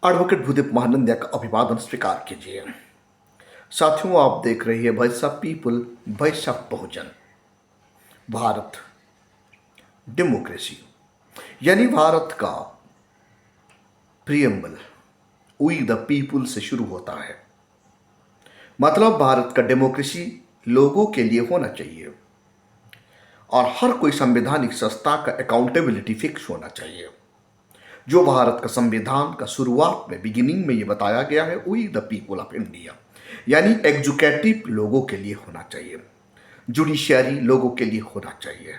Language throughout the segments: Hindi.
एडवोकेट भूदेव महानंदिया का अभिवादन स्वीकार कीजिए। साथियों, आप देख रही है voice of people, voice of Bahujan. Bharat democracy यानी भारत का प्रियम्बल वी द पीपुल से शुरू होता है। मतलब भारत का डेमोक्रेसी लोगों के लिए होना चाहिए और हर कोई संवैधानिक संस्था का अकाउंटेबिलिटी फिक्स होना चाहिए। जो भारत का संविधान का शुरुआत में बिगिनिंग में ये बताया गया है, we the people of India, यानी एग्जीक्यूटिव लोगों के लिए होना चाहिए, जुडिशियरी लोगों के लिए होना चाहिए,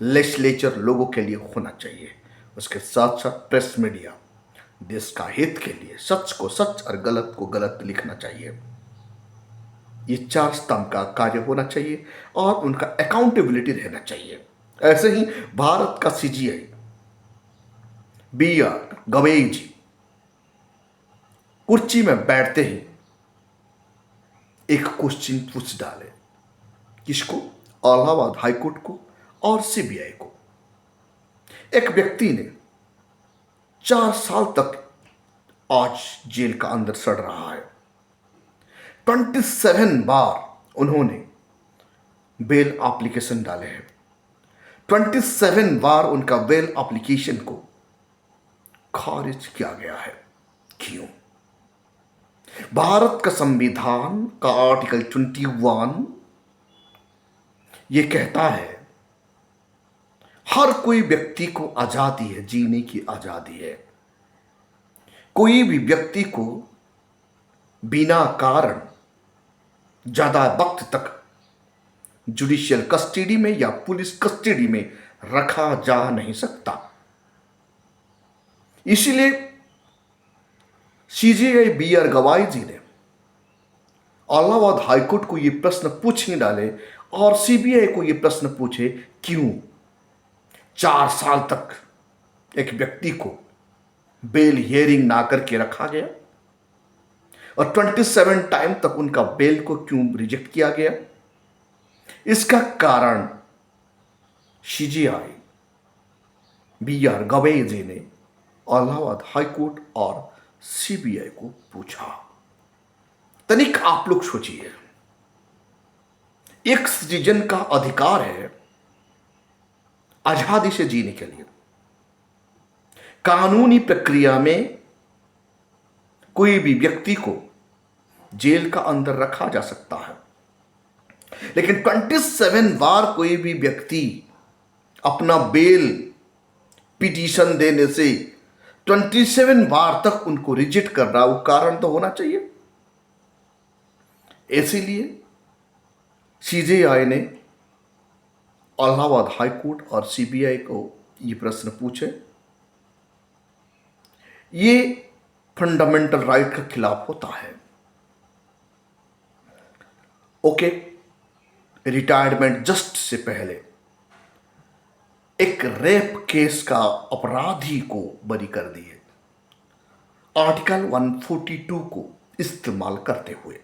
लेजिस्लेचर लोगों के लिए होना चाहिए, उसके साथ साथ प्रेस मीडिया देश का हित के लिए सच को सच और गलत को गलत लिखना चाहिए। ये चार स्तंभ का कार्य होना चाहिए और उनका अकाउंटेबिलिटी रहना चाहिए। ऐसे ही भारत का सीजीआई बी.आर. गवई जी कुर्सी में बैठते ही एक क्वेश्चन पूछ डाले। किसको? इलाहाबाद हाईकोर्ट को और सीबीआई को। एक व्यक्ति ने 4 साल तक आज जेल का अंदर सड़ रहा है। 27 बार उन्होंने बेल एप्लीकेशन डाले हैं। 27 बार उनका बेल एप्लीकेशन को खारिज किया गया है। क्यों? भारत का संविधान का आर्टिकल 21 ये कहता है हर कोई व्यक्ति को आजादी है, जीने की आजादी है। कोई भी व्यक्ति को बिना कारण ज्यादा वक्त तक जुडिशियल कस्टडी में या पुलिस कस्टडी में रखा जा नहीं सकता। इसलिए सीजेआई बी.आर. गवाई जी ने इलाहाबाद हाईकोर्ट को यह प्रश्न पूछ ही डाले और सीबीआई को यह प्रश्न पूछे, क्यों 4 साल तक एक व्यक्ति को बेल हियरिंग ना करके रखा गया और 27 टाइम तक उनका बेल को क्यों रिजेक्ट किया गया? इसका कारण सीजीआई बी.आर. गवई जी ने इलाहाबाद हाईकोर्ट और सीबीआई को पूछा। तनिक आप लोग सोचिए, एक सिटीजन का अधिकार है आजादी से जीने के लिए। कानूनी प्रक्रिया में कोई भी व्यक्ति को जेल का अंदर रखा जा सकता है, लेकिन 27 बार कोई भी व्यक्ति अपना बेल पिटीशन देने से 27 बार तक उनको रिजेक्ट कर रहा, वो कारण तो होना चाहिए। इसीलिए सीजेआई ने इलाहाबाद हाईकोर्ट और सीबीआई को ये प्रश्न पूछे। ये फंडामेंटल राइट के खिलाफ होता है। ओके, रिटायरमेंट जस्ट से पहले एक रेप केस का अपराधी को बरी कर दिए, आर्टिकल 142 को इस्तेमाल करते हुए।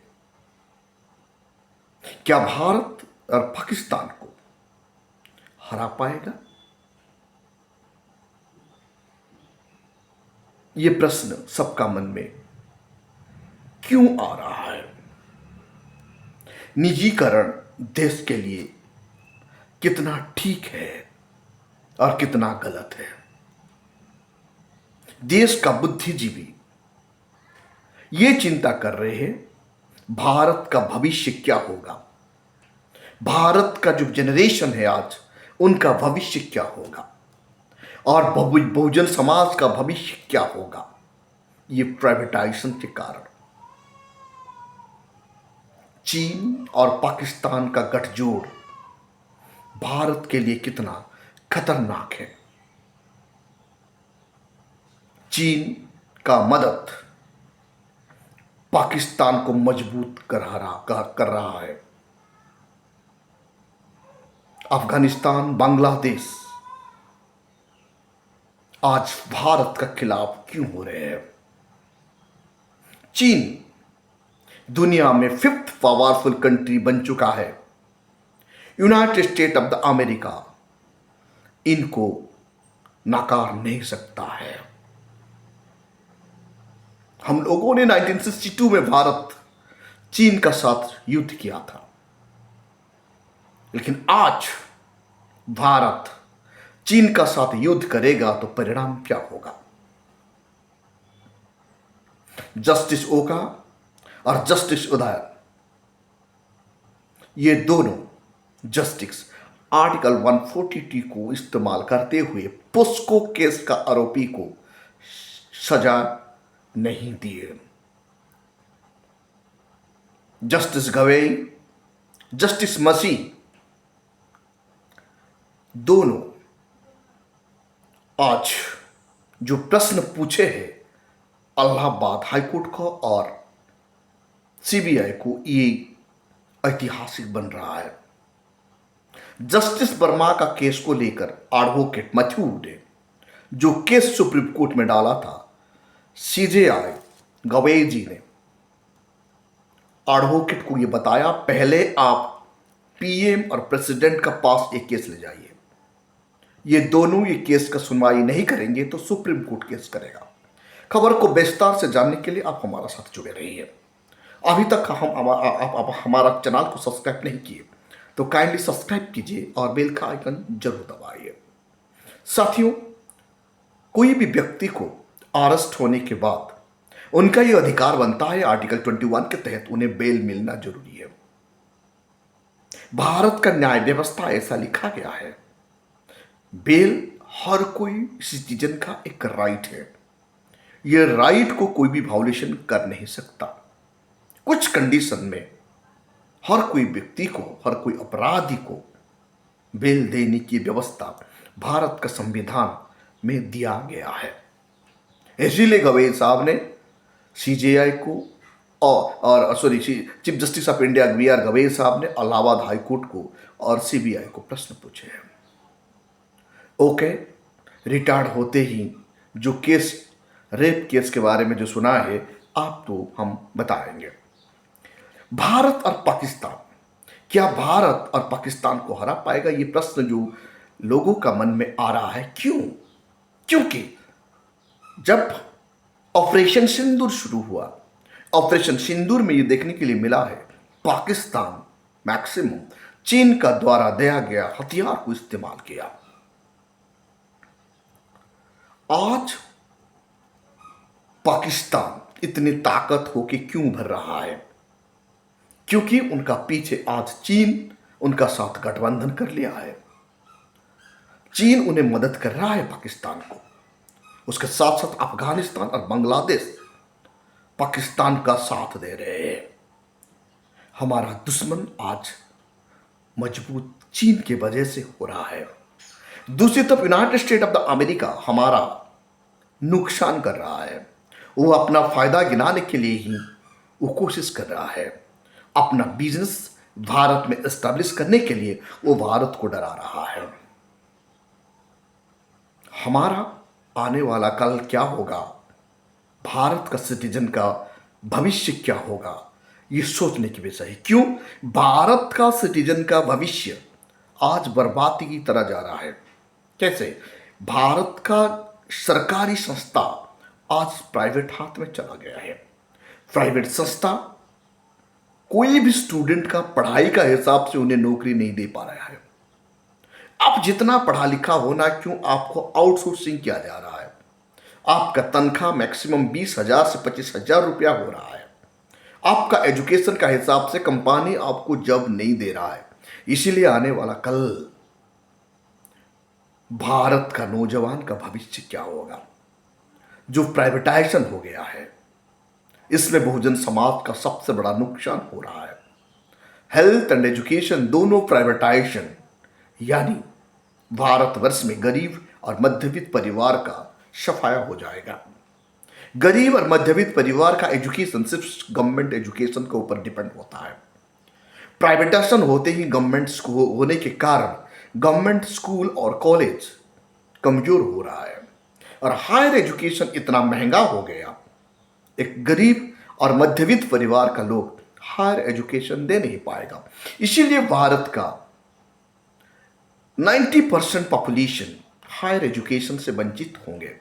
क्या भारत और पाकिस्तान को हरा पाएगा? यह प्रश्न सबका मन में क्यों आ रहा है? निजीकरण देश के लिए कितना ठीक है और कितना गलत है? देश का बुद्धिजीवी ये चिंता कर रहे हैं भारत का भविष्य क्या होगा, भारत का जो जनरेशन है आज उनका भविष्य क्या होगा और बहुजन समाज का भविष्य क्या होगा। ये प्राइवेटाइजेशन के कारण चीन और पाकिस्तान का गठजोड़ भारत के लिए कितना खतरनाक है। चीन का मदद पाकिस्तान को मजबूत कर रहा है। अफगानिस्तान, बांग्लादेश आज भारत के खिलाफ क्यों हो रहे हैं? चीन दुनिया में 5th पावरफुल कंट्री बन चुका है। United state of the America इनको नकार नहीं सकता है। हम लोगों ने 1962 में भारत चीन का साथ युद्ध किया था, लेकिन आज भारत चीन का साथ युद्ध करेगा तो परिणाम क्या होगा? जस्टिस ओका और जस्टिस उदय, ये दोनों जस्टिस आर्टिकल 140T को इस्तेमाल करते हुए पोस्को केस का आरोपी को सजा नहीं दिए। जस्टिस गवई, जस्टिस मसीह, दोनों आज जो प्रश्न पूछे हैं इलाहाबाद हाईकोर्ट को और सीबीआई को, ये ऐतिहासिक बन रहा है। जस्टिस वर्मा का केस को लेकर एडवोकेट मैथ्यू ने जो केस सुप्रीम कोर्ट में डाला था, सीजेआई गवई जी ने एडवोकेट को यह बताया, पहले आप पीएम और प्रेसिडेंट का पास एक केस ले जाइए, ये दोनों ये केस का सुनवाई नहीं करेंगे तो सुप्रीम कोर्ट केस करेगा। खबर को विस्तार से जानने के लिए आप हमारा साथ जुड़े रहिए। अभी तक आप हमारा चैनल को सब्सक्राइब नहीं किए तो काइंडली सब्सक्राइब कीजिए और बेल का आइकन जरूर दबाइए। साथियों, कोई भी व्यक्ति को अरेस्ट होने के बाद उनका यह अधिकार बनता है, आर्टिकल 21 के तहत उन्हें बेल मिलना जरूरी है। भारत का न्याय व्यवस्था ऐसा लिखा गया है, बेल हर कोई सिटीजन का एक राइट है। यह राइट को कोई भी वायोलेशन कर नहीं सकता। कुछ कंडीशन में हर कोई व्यक्ति को, हर कोई अपराधी को बेल देने की व्यवस्था भारत का संविधान में दिया गया है। इसीलिए गवई साहब ने सीजेआई को और chief justice of India BR Gavai साहब ने इलाहाबाद हाई कोर्ट को और सीबीआई को प्रश्न पूछे हैं। ओके, रिटायर्ड होते ही जो केस, रेप केस के बारे में जो सुना है आपको हम बताएंगे। भारत और पाकिस्तान, क्या भारत और पाकिस्तान को हरा पाएगा? ये प्रश्न जो लोगों का मन में आ रहा है। क्यों? क्योंकि जब ऑपरेशन सिंदूर शुरू हुआ, ऑपरेशन सिंदूर में ये देखने के लिए मिला है पाकिस्तान मैक्सिमम चीन का द्वारा दिया गया हथियार को इस्तेमाल किया। आज पाकिस्तान इतनी ताकत होके क्यों भर रहा है? क्योंकि उनका पीछे आज चीन उनका साथ गठबंधन कर लिया है। चीन उन्हें मदद कर रहा है पाकिस्तान को, उसके साथ साथ अफगानिस्तान और बांग्लादेश पाकिस्तान का साथ दे रहे हैं। हमारा दुश्मन आज मजबूत चीन की वजह से हो रहा है। दूसरी तरफ United state of the America हमारा नुकसान कर रहा है। वो अपना फायदा गिनाने के लिए ही वो कोशिश कर रहा है। अपना बिजनेस भारत में एस्टैब्लिश करने के लिए वो भारत को डरा रहा है। हमारा आने वाला कल क्या होगा, भारत का सिटीजन का भविष्य क्या होगा, ये सोचने की विषय है। क्यों? भारत का सिटीजन का भविष्य आज बर्बादी की तरह जा रहा है। कैसे? भारत का सरकारी संस्था आज प्राइवेट हाथ में चला गया है। प्राइवेट संस्था कोई भी स्टूडेंट का पढ़ाई का हिसाब से उन्हें नौकरी नहीं दे पा रहा है। आप जितना पढ़ा लिखा होना क्यों, आपको आउटसोर्सिंग किया जा रहा है। आपका तनख्वाह मैक्सिमम 20,000 से 25,000 रुपया हो रहा है। आपका एजुकेशन का हिसाब से कंपनी आपको जॉब नहीं दे रहा है। इसीलिए आने वाला कल भारत का नौजवान का भविष्य क्या होगा? जो प्राइवेटाइजेशन हो गया है, इसमें बहुजन समाज का सबसे बड़ा नुकसान हो रहा है। हेल्थ एंड एजुकेशन दोनों प्राइवेटाइजेशन, यानी भारतवर्ष में गरीब और मध्यवित्त परिवार का सफाया हो जाएगा। गरीब और मध्यवित्त परिवार का एजुकेशन सिर्फ गवर्नमेंट एजुकेशन के ऊपर डिपेंड होता है। प्राइवेटाइजेशन होते ही गवर्नमेंट स्कूल होने के कारण गवर्नमेंट स्कूल और कॉलेज कमजोर हो रहा है और हायर एजुकेशन इतना महंगा हो गया, एक गरीब और मध्यवित्त परिवार का लोग हायर एजुकेशन दे नहीं पाएगा। इसीलिए भारत का 90% पॉपुलेशन हायर एजुकेशन से वंचित होंगे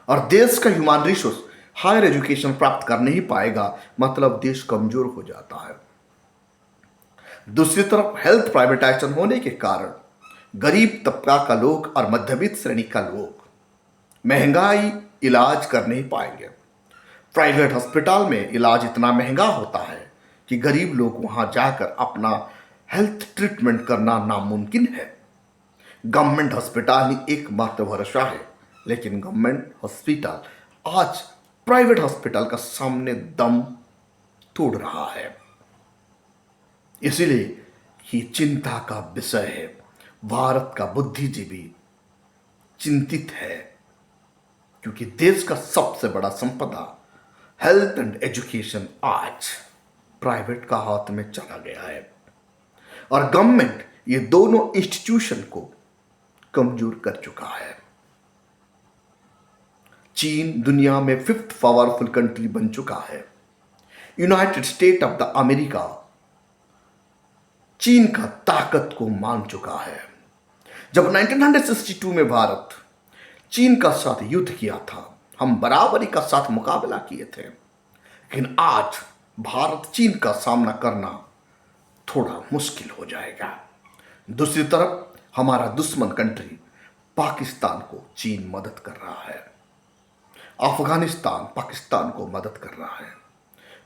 और देश का ह्यूमन रिसोर्स हायर एजुकेशन प्राप्त कर नहीं पाएगा, मतलब देश कमजोर हो जाता है। दूसरी तरफ हेल्थ प्राइवेटाइजेशन होने के कारण गरीब तबका का लोग और मध्यवित्त श्रेणी का लोग महंगाई इलाज कर नहीं पाएंगे। प्राइवेट अस्पताल में इलाज इतना महंगा होता है कि गरीब लोग वहां जाकर अपना हेल्थ ट्रीटमेंट करना नामुमकिन है। गवर्नमेंट अस्पताल ही एकमात्र भरोसा है, लेकिन गवर्नमेंट हॉस्पिटल आज प्राइवेट हॉस्पिटल का सामने दम तोड़ रहा है। इसलिए ये चिंता का विषय है। भारत का बुद्धिजीवी चिंतित है, क्योंकि देश का सबसे बड़ा संपदा हेल्थ एंड एजुकेशन आज प्राइवेट का हाथ में चला गया है और गवर्नमेंट ये दोनों इंस्टीट्यूशन को कमजोर कर चुका है। चीन दुनिया में 5th पावरफुल कंट्री बन चुका है। United state of the America चीन का ताकत को मान चुका है। जब 1962 में भारत चीन का साथ युद्ध किया था, हम बराबरी का साथ मुकाबला किए थे, लेकिन आज भारत चीन का सामना करना थोड़ा मुश्किल हो जाएगा। दूसरी तरफ हमारा दुश्मन कंट्री पाकिस्तान को चीन मदद कर रहा है। अफगानिस्तान पाकिस्तान को मदद कर रहा है।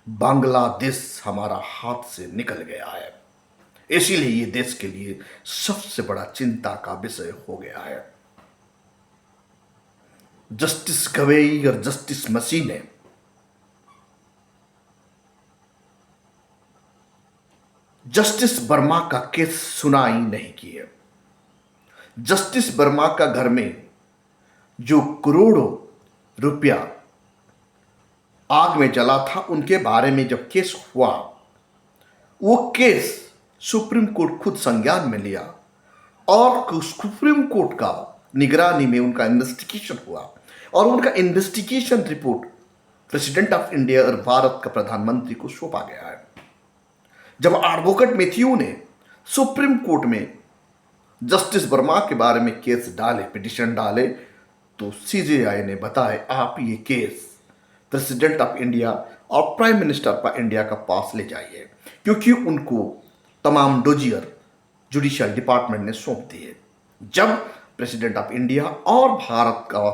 बांग्लादेश हमारा हाथ से निकल गया है। इसीलिए ये देश के लिए सबसे बड़ा चिंता का विषय हो गया है। जस्टिस गवेई और जस्टिस मसी ने जस्टिस वर्मा का केस सुनाई नहीं की है। जस्टिस वर्मा का घर में जो करोड़ों रुपया आग में जला था, उनके बारे में जब केस हुआ, वो केस सुप्रीम कोर्ट खुद संज्ञान में लिया और सुप्रीम कोर्ट का निगरानी में उनका इन्वेस्टिगेशन हुआ और उनका investigation report president of India और भारत का प्रधानमंत्री को सौंपा गया है। जब एडवोकेट मैथ्यू ने सुप्रीम कोर्ट में जस्टिस वर्मा के बारे में केस डाले, पिटिशन डाले, तो सीजेआई ने बताया आप ये केस प्रेसिडेंट ऑफ इंडिया और प्राइम मिनिस्टर ऑफ इंडिया का पास ले जाइए, क्योंकि उनको तमाम डोजियर जुडिशियल डिपार्टमेंट ने सौंप दिए। जब प्रेसिडेंट ऑफ इंडिया और भारत का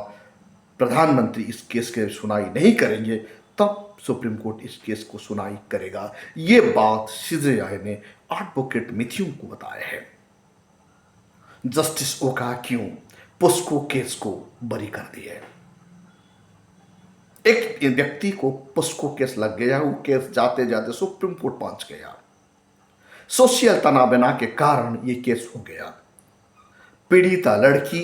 प्रधानमंत्री इस केस की सुनाई नहीं करेंगे, तब सुप्रीम कोर्ट इस केस को सुनाई करेगा। ये बात सीजेआई ने एडवोकेट मैथ्यू को बताया है। जस्टिस ओका क्यों पोस्को केस को बरी कर दिया। एक व्यक्ति को पोस्को केस लग गया, वो केस जाते जाते सुप्रीम कोर्ट पहुंच गया। सोशल तनाव के कारण ये केस हो गया। पीड़िता लड़की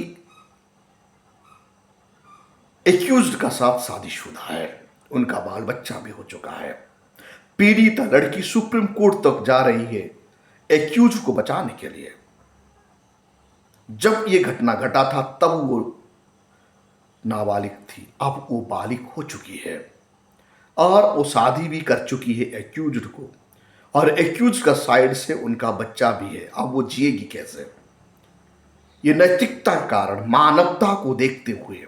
एक्यूज्ड का साथ शादीशुदा है, उनका बाल बच्चा भी हो चुका है। पीड़िता लड़की सुप्रीम कोर्ट तक जा रही है एक्यूज्ड को बचाने के लिए। जब यह घटना घटा था तब वो नाबालिग थी, अब वो बालिग हो चुकी है और वो शादी भी कर चुकी है एक्यूज्ड को, और एक्यूज्ड का साइड से उनका बच्चा भी है। अब वो जिएगी कैसे? ये नैतिकता के कारण, मानवता को देखते हुए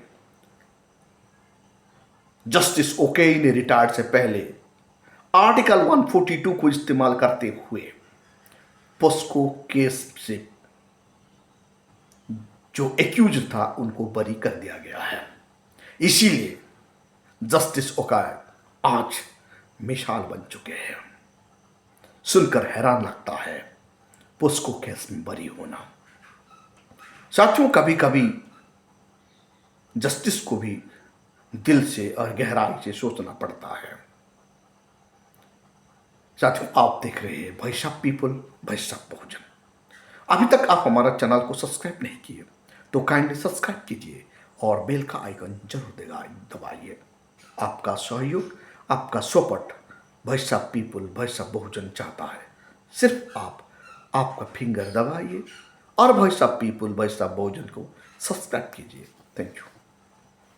जस्टिस ओके ने रिटायर्ड से पहले आर्टिकल 142 को इस्तेमाल करते हुए पोस्को केस से जो एक्यूज था उनको बरी कर दिया गया है। इसीलिए जस्टिस ओकाय आज मिसाल बन चुके हैं। सुनकर हैरान लगता है पोस्को केस में बरी होना। साथियों, कभी कभी जस्टिस को भी दिल से और गहराई से सोचना पड़ता है। साथियों, आप देख रहे हैं voice of people, voice of Bahujan. अभी तक आप हमारा चैनल को सब्सक्राइब नहीं किए तो काइंडली सब्सक्राइब कीजिए और बेल का आइकन जरूर दबाइए। आपका सहयोग, आपका support voice of people, voice of Bahujan चाहता है। सिर्फ आपका फिंगर दबाइए और voice of people, voice of Bahujan को सब्सक्राइब कीजिए। Thank you.